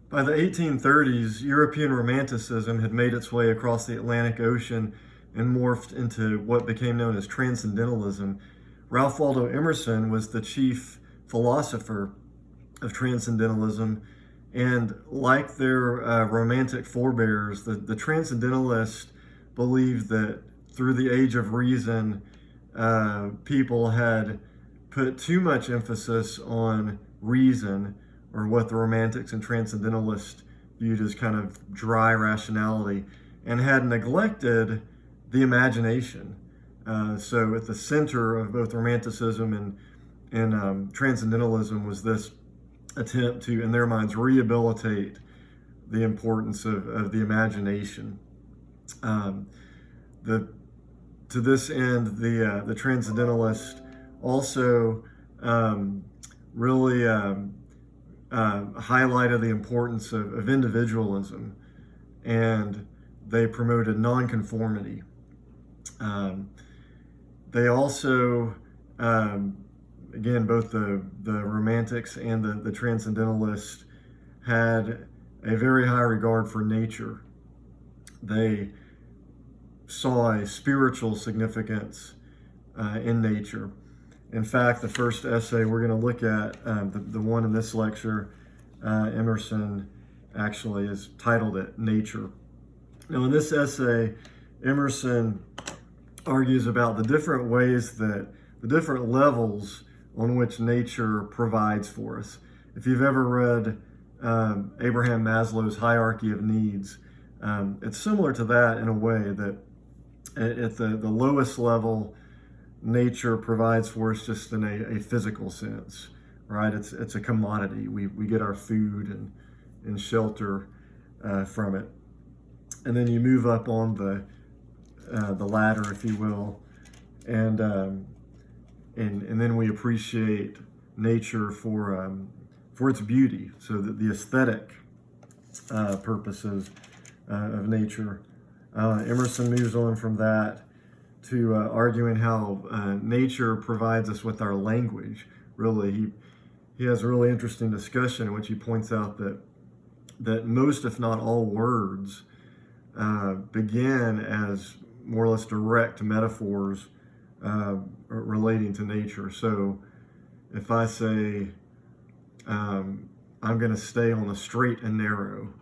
By the 1830s, European Romanticism had made its way across the Atlantic Ocean and morphed into what became known as Transcendentalism. Ralph Waldo Emerson was the chief philosopher of Transcendentalism, and like their Romantic forebears, the Transcendentalists believed that through the age of reason, people had put too much emphasis on reason, or what the Romantics and Transcendentalists viewed as kind of dry rationality, and had neglected the imagination. So at the center of both Romanticism and Transcendentalism was this attempt to, in their minds, rehabilitate the importance of the imagination. Um, the To this end, the Transcendentalists also really highlighted the importance of individualism, and they promoted nonconformity. Um, they also, again, both the Romantics and the Transcendentalists had a very high regard for nature. They saw a spiritual significance in nature. In fact, the first essay we're going to look at, the one in this lecture, Emerson actually is titled it Nature. Now, in this essay, Emerson argues about the different ways that the different levels on which nature provides for us. If you've ever read Abraham Maslow's hierarchy of needs, it's similar to that in a way that at the lowest level, nature provides for us just in a physical sense, right? It's a commodity. We get our food and shelter from it. And then you move up on the ladder, if you will, and then we appreciate nature for its beauty. So that the aesthetic purposes of nature. Emerson moves on from that to arguing how nature provides us with our language. Really, he has a really interesting discussion in which he points out that most, if not all, words begin as more or less direct metaphors relating to nature. So if I say, I'm going to stay on the straight and narrow,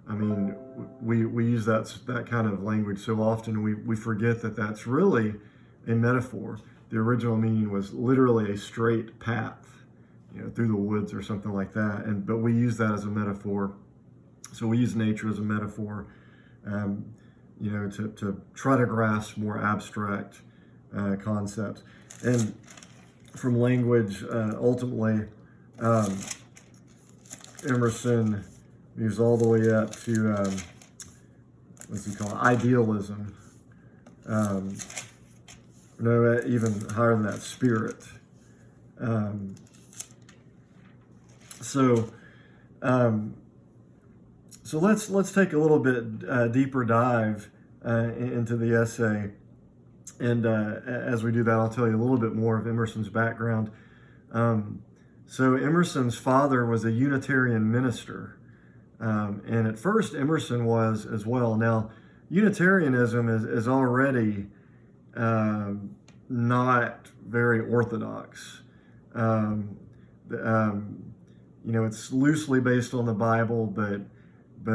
I mean, we use that kind of language so often we forget that that's really a metaphor. The original meaning was literally a straight path, through the woods or something like that. But we use that as a metaphor. So we use nature as a metaphor, to try to grasp more abstract concepts. And from language, ultimately, Emerson moves all the way up to what's he call it? Idealism. No, even higher than that, spirit. So let's take a little bit deeper dive into the essay, and as we do that, I'll tell you a little bit more of Emerson's background. So Emerson's father was a Unitarian minister. And at first, Emerson was as well. Now, Unitarianism is already not very orthodox. It's loosely based on the Bible, but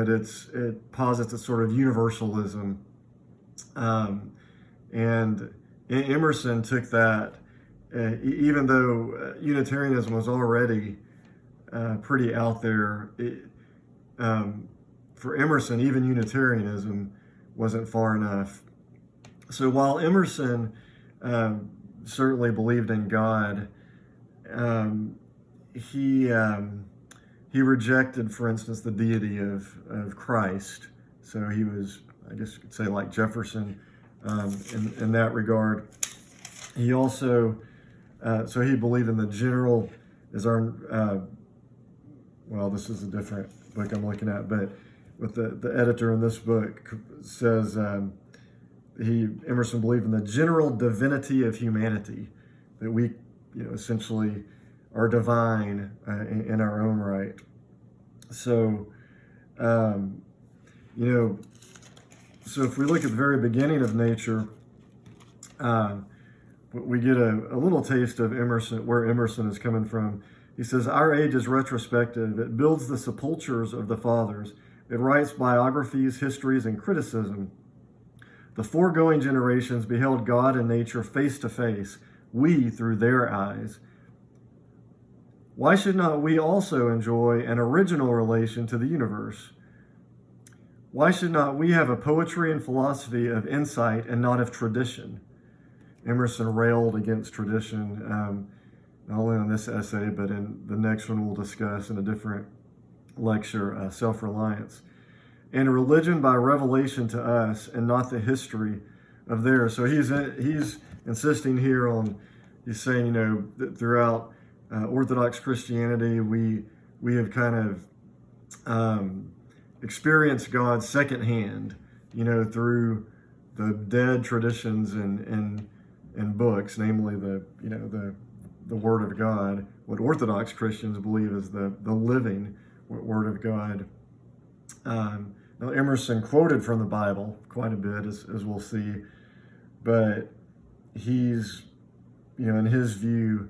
it posits a sort of universalism. And Emerson took that, even though Unitarianism was already pretty out there. For Emerson, even Unitarianism wasn't far enough. So while Emerson certainly believed in God, he rejected, for instance, the deity of Christ. So he was, I guess you could say, like Jefferson in that regard. He also, so he believed in the general, this is a different book I'm looking at, but with the editor in this book says Emerson believed in the general divinity of humanity, that we essentially are divine in our own right. So Um, you know, so if we look at the very beginning of nature, we get a little taste of Emerson, where Emerson is coming from. He says, "Our age is retrospective. It builds the sepulchres of the fathers. It writes biographies, histories, and criticism. The foregoing generations beheld God and nature face to face, we through their eyes. Why should not we also enjoy an original relation to the universe? Why should not we have a poetry and philosophy of insight and not of tradition?" Emerson railed against tradition, not only on this essay, but in the next one we'll discuss in a different lecture, self-reliance. "And religion by revelation to us, and not the history of theirs." So he's insisting here on, he's saying, that throughout Orthodox Christianity, we have kind of experienced God secondhand, through the dead traditions and books, namely the Word of God, what Orthodox Christians believe is the living Word of God. Now Emerson quoted from the Bible quite a bit, as we'll see, but he's, in his view,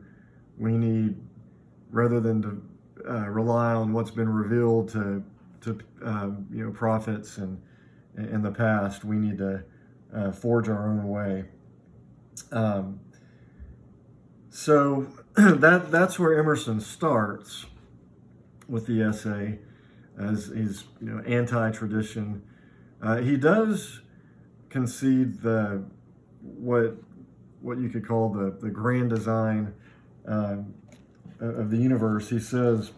we need, rather than to rely on what's been revealed to prophets and in the past, we need to forge our own way. So that's where Emerson starts with the essay, as he's anti-tradition. He does concede what you could call the grand design of the universe. He says,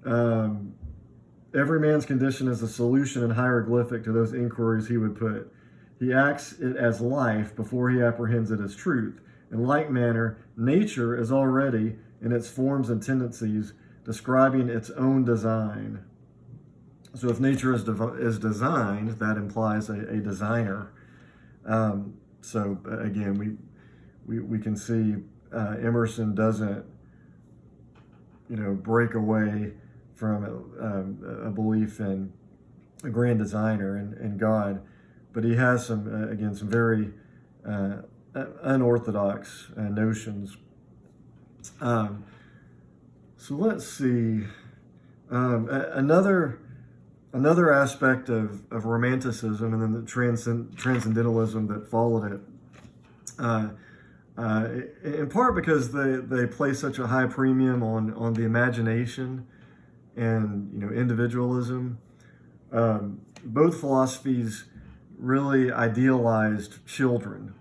every man's condition is a solution and hieroglyphic to those inquiries he would put. He acts it as life before he apprehends it as truth. In like manner, nature is already, in its forms and tendencies, describing its own design. So if nature is designed, that implies a designer. So again, we can see Emerson doesn't break away from a belief in a grand designer and God, but he has some very unorthodox notions. So let's see. Another aspect of Romanticism, and then the transcendentalism that followed it, in part because they place such a high premium on the imagination and individualism. Both philosophies really idealized children.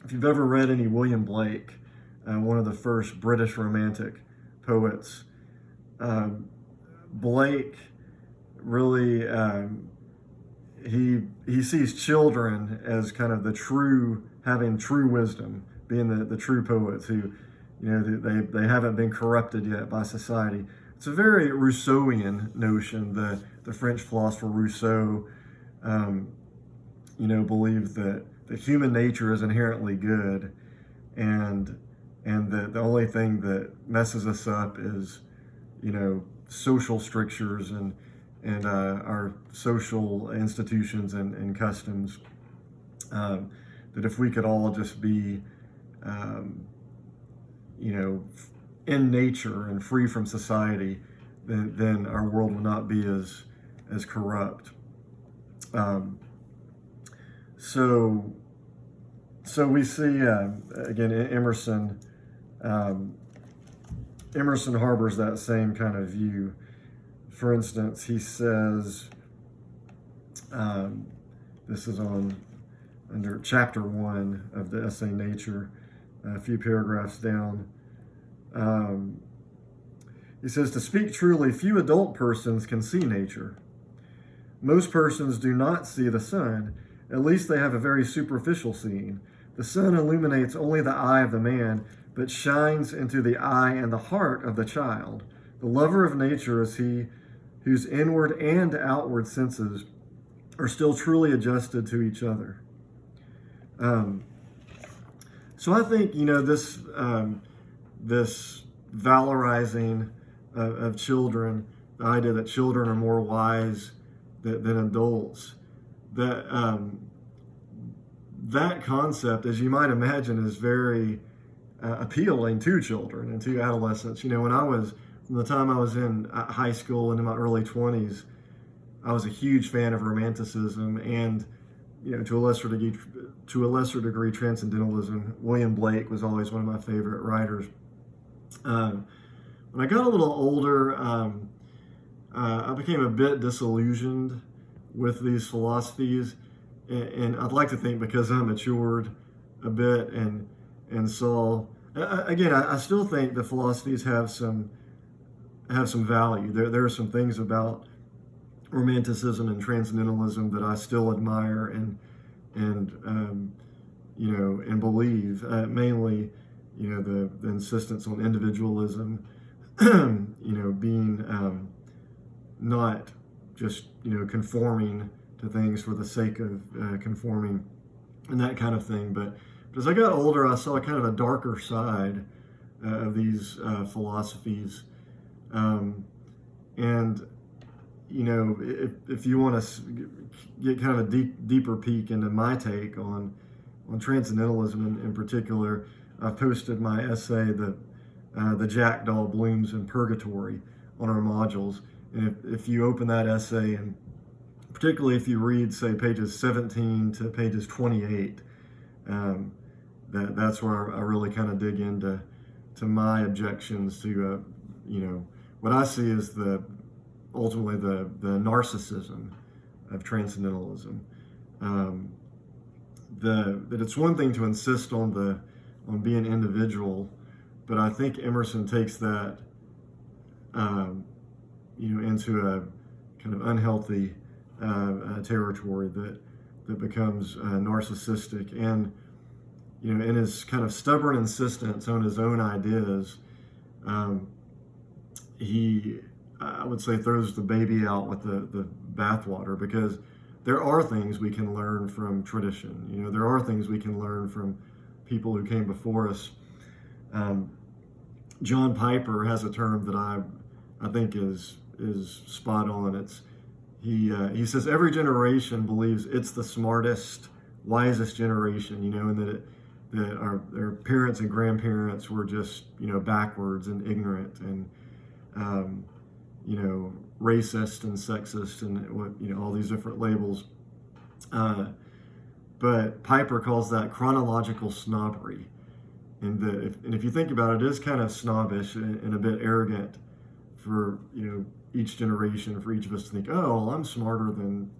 If you've ever read any William Blake, one of the first British Romantic poets, Blake really he sees children as kind of having true wisdom, being the true poets who they haven't been corrupted yet by society. It's a very Rousseauian notion. The French philosopher Rousseau believed that human nature is inherently good, and that the only thing that messes us up is social strictures and our social institutions and customs. That if we could all just be in nature and free from society, then our world would not be as corrupt. So we see again Emerson harbors that same kind of view. For instance, he says, this is under chapter 1 of the essay Nature, a few paragraphs down. He says, "To speak truly, few adult persons can see nature. Most persons do not see the sun. At least they have a very superficial seeing. The sun illuminates only the eye of the man, but shines into the eye and the heart of the child. The lover of nature is he whose inward and outward senses are still truly adjusted to each other." So I think this valorizing of children the idea that children are more wise than adults. That that concept, as you might imagine, is very appealing to children and to adolescents. From the time I was in high school and in my early 20s, I was a huge fan of Romanticism and, to a lesser degree, Transcendentalism. William Blake was always one of my favorite writers. When I got a little older, I became a bit disillusioned with these philosophies, and I'd like to think because I matured a bit and saw. Again, I still think the philosophies have some value. There are some things about Romanticism and Transcendentalism that I still admire and believe. Mainly, the insistence on individualism, being not just conforming to things for the sake of conforming and that kind of thing. But as I got older, I saw kind of a darker side of these philosophies. And if you want to get kind of a deeper peek into my take on Transcendentalism in particular, I've posted my essay, the Jackdaw Blooms in Purgatory, on our modules. And if you open that essay, and particularly if you read, say, pages 17 to pages 28, that's where I really kind of dig into my objections to what I see as ultimately the narcissism of Transcendentalism. That it's one thing to insist on being individual, but I think Emerson takes that into a kind of unhealthy territory that becomes narcissistic, and in his kind of stubborn insistence on his own ideas, he, I would say, throws the baby out with the bathwater, because there are things we can learn from tradition. There are things we can learn from people who came before us. John Piper has a term that I think is spot on. He says every generation believes it's the smartest, wisest generation, and that our parents and grandparents were just backwards and ignorant and racist and sexist and all these different labels. But Piper calls that chronological snobbery. And if you think about it, it is kind of snobbish and a bit arrogant for each generation, for each of us to think, oh, well, I'm smarter than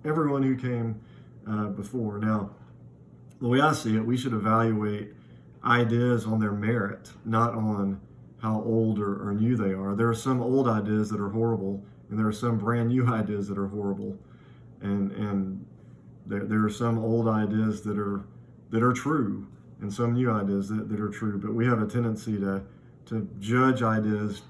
everyone who came before. Now, the way I see it, we should evaluate ideas on their merit, not on how old or new they are. There are some old ideas that are horrible, and there are some brand new ideas that are horrible, and there are some old ideas that are true, and some new ideas that are true. But we have a tendency to judge ideas